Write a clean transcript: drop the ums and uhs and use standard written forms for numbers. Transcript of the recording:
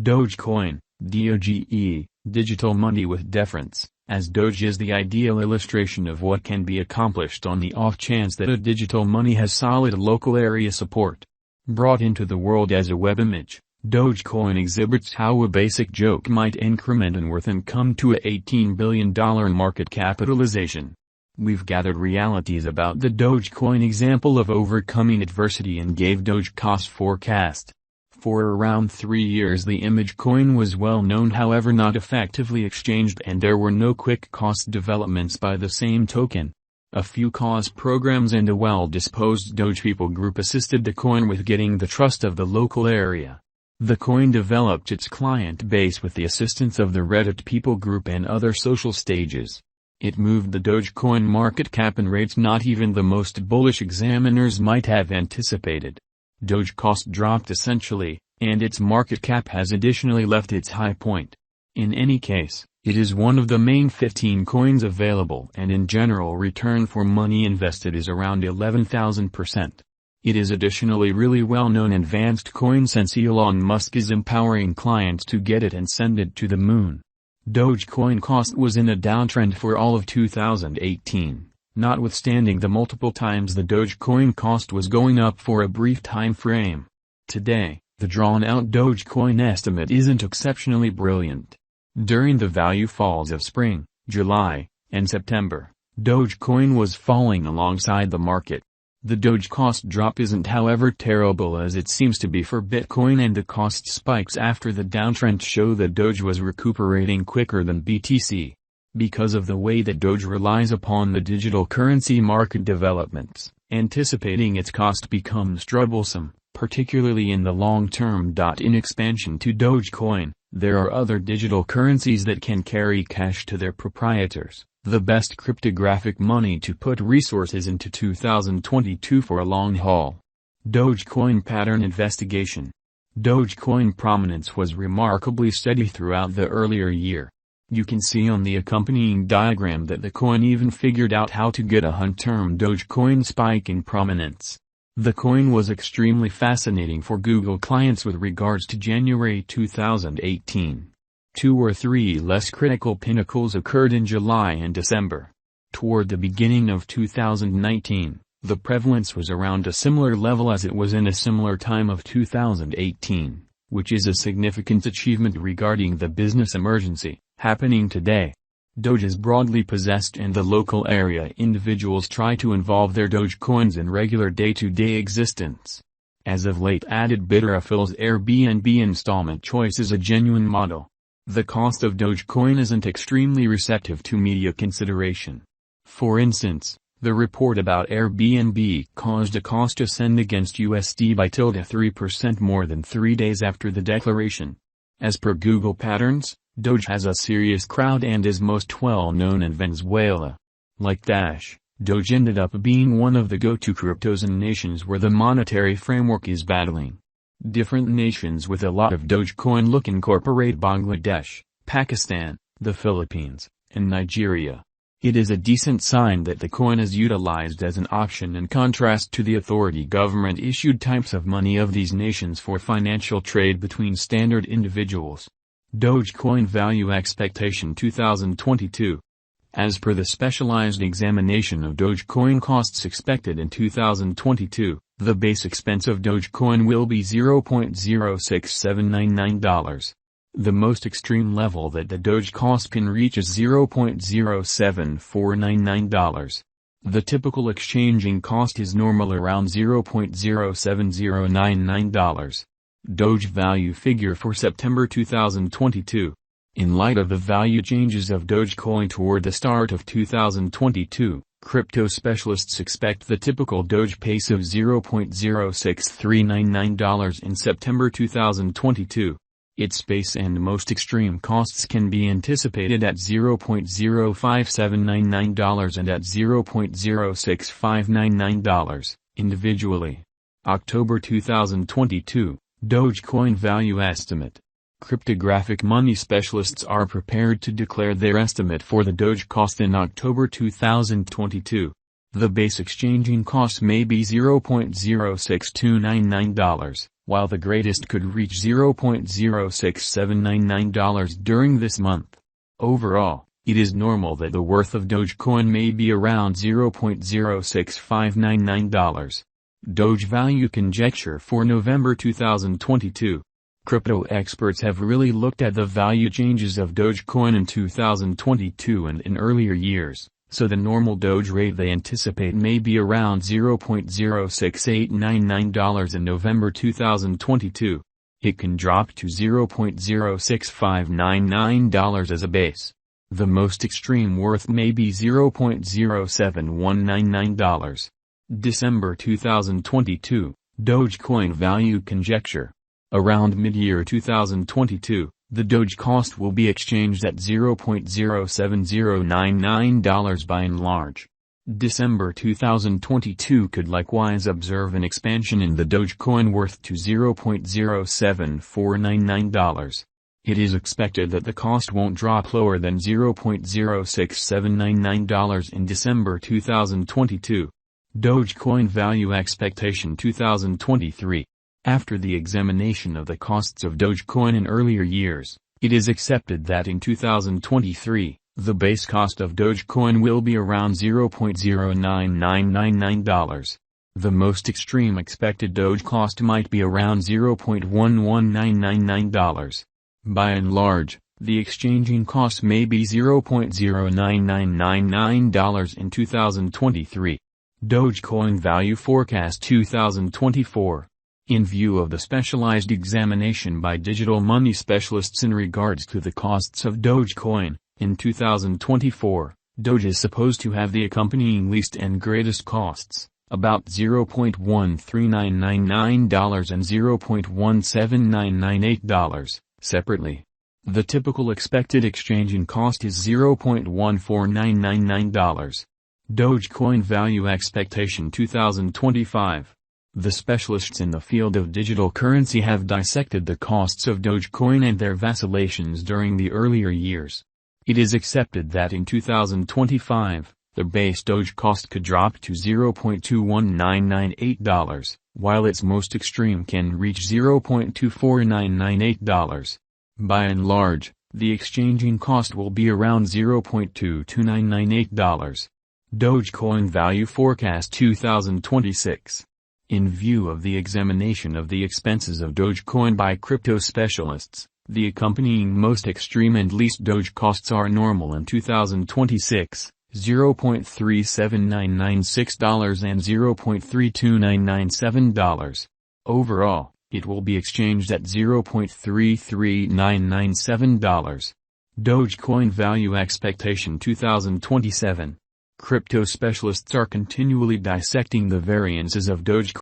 Dogecoin, Doge, digital money with deference, as Doge is the ideal illustration of what can be accomplished on the off chance that a digital money has solid local area support. Brought into the world as a web image, Dogecoin exhibits how a basic joke might increment in worth and come to a $18 billion market capitalization. We've gathered realities about the Dogecoin example of overcoming adversity and gave Doge cost forecast. For around 3 years the image coin was well known, however not effectively exchanged, and there were no quick cost developments by the same token. A few cause programs and a well-disposed Doge people group assisted the coin with getting the trust of the local area. The coin developed its client base with the assistance of the Reddit people group and other social stages. It moved the Dogecoin market cap in rates not even the most bullish examiners might have anticipated. Doge cost dropped essentially, and its market cap has additionally left its high point. In any case, it is one of the main 15 coins available, and in general return for money invested is around 11,000%. It is additionally really well known advanced coin since Elon Musk is empowering clients to get it and send it to the moon. Dogecoin cost was in a downtrend for all of 2018. Notwithstanding the multiple times the Dogecoin cost was going up for a brief time frame. Today, the drawn-out Dogecoin estimate isn't exceptionally brilliant. During the value falls of spring, July, and September, Dogecoin was falling alongside the market. The Doge cost drop isn't however terrible as it seems to be for Bitcoin, and the cost spikes after the downtrend show that Doge was recuperating quicker than BTC. Because of the way that Doge relies upon the digital currency market developments, anticipating its cost becomes troublesome, particularly in the long term. In expansion to Dogecoin, there are other digital currencies that can carry cash to their proprietors, the best cryptographic money to put resources into 2022 for a long haul. Dogecoin pattern investigation. Dogecoin prominence was remarkably steady throughout the earlier year. You can see on the accompanying diagram that the coin even figured out how to get a hunt-term Dogecoin spike in prominence. The coin was extremely fascinating for Google clients with regards to January 2018. 2 or 3 less critical pinnacles occurred in July and December. Toward the beginning of 2019, the prevalence was around a similar level as it was in a similar time of 2018, which is a significant achievement regarding the business emergency happening today. Doge is broadly possessed, and the local area individuals try to involve their Dogecoins in regular day-to-day existence. As of late, added bidder fills Airbnb installment choice is a genuine model. The cost of Dogecoin isn't extremely receptive to media consideration. For instance, the report about Airbnb caused a cost ascend against USD by 3% more than 3 days after the declaration. As per Google patterns, Doge has a serious crowd and is most well known in Venezuela. Like Dash, Doge ended up being one of the go-to cryptos in nations where the monetary framework is battling. Different nations with a lot of Dogecoin look incorporate Bangladesh, Pakistan, the Philippines, and Nigeria. It is a decent sign that the coin is utilized as an option in contrast to the authority government-issued types of money of these nations for financial trade between standard individuals. Dogecoin Value Expectation 2022. As per the specialized examination of Dogecoin costs expected in 2022, the base expense of Dogecoin will be $0.06799. The most extreme level that the Doge cost can reach is $0.07499. The typical exchanging cost is normal around $0.07099. Doge value figure for September 2022. In light of the value changes of Dogecoin toward the start of 2022, crypto specialists expect the typical Doge pace of $0.06399 in September 2022. Its base and most extreme costs can be anticipated at $0.05799 and at $0.06599, individually. October 2022, Dogecoin value estimate. Cryptographic money specialists are prepared to declare their estimate for the Doge cost in October 2022. The base exchanging cost may be $0.06299, while the greatest could reach $0.06799 during this month. Overall, it is normal that the worth of Dogecoin may be around $0.06599. Doge value conjecture for November 2022. Crypto experts have really looked at the value changes of Dogecoin in 2022 and in earlier years, so the normal Doge rate they anticipate may be around $0.06899 in November 2022. It can drop to $0.06599 as a base. The most extreme worth may be $0.07199. December 2022, Dogecoin value conjecture. Around mid-year 2022, the Doge cost will be exchanged at $0.07099 by and large. December 2022 could likewise observe an expansion in the Dogecoin worth to $0.07499. It is expected that the cost won't drop lower than $0.06799 in December 2022. Dogecoin value expectation 2023. After the examination of the costs of Dogecoin in earlier years, it is accepted that in 2023, the base cost of Dogecoin will be around $0.09999. The most extreme expected Doge cost might be around $0.11999. By and large, the exchanging cost may be $0.09999 in 2023. Dogecoin value forecast 2024. In view of the specialized examination by digital money specialists in regards to the costs of Dogecoin, in 2024, Doge is supposed to have the accompanying least and greatest costs, about $0.13999 and $0.17998, separately. The typical expected exchanging cost is $0.14999. Dogecoin value expectation 2025. The specialists in the field of digital currency have dissected the costs of Dogecoin and their vacillations during the earlier years. It is accepted that in 2025, the base Doge cost could drop to $0.21998, while its most extreme can reach $0.24998. By and large, the exchanging cost will be around $0.22998. Dogecoin value forecast 2026. In view of the examination of the expenses of Dogecoin by crypto specialists, the accompanying most extreme and least Doge costs are normal in 2026, $0.37996 and $0.32997. Overall, it will be exchanged at $0.33997. Dogecoin value expectation 2027. Crypto specialists are continually dissecting the variances of Dogecoin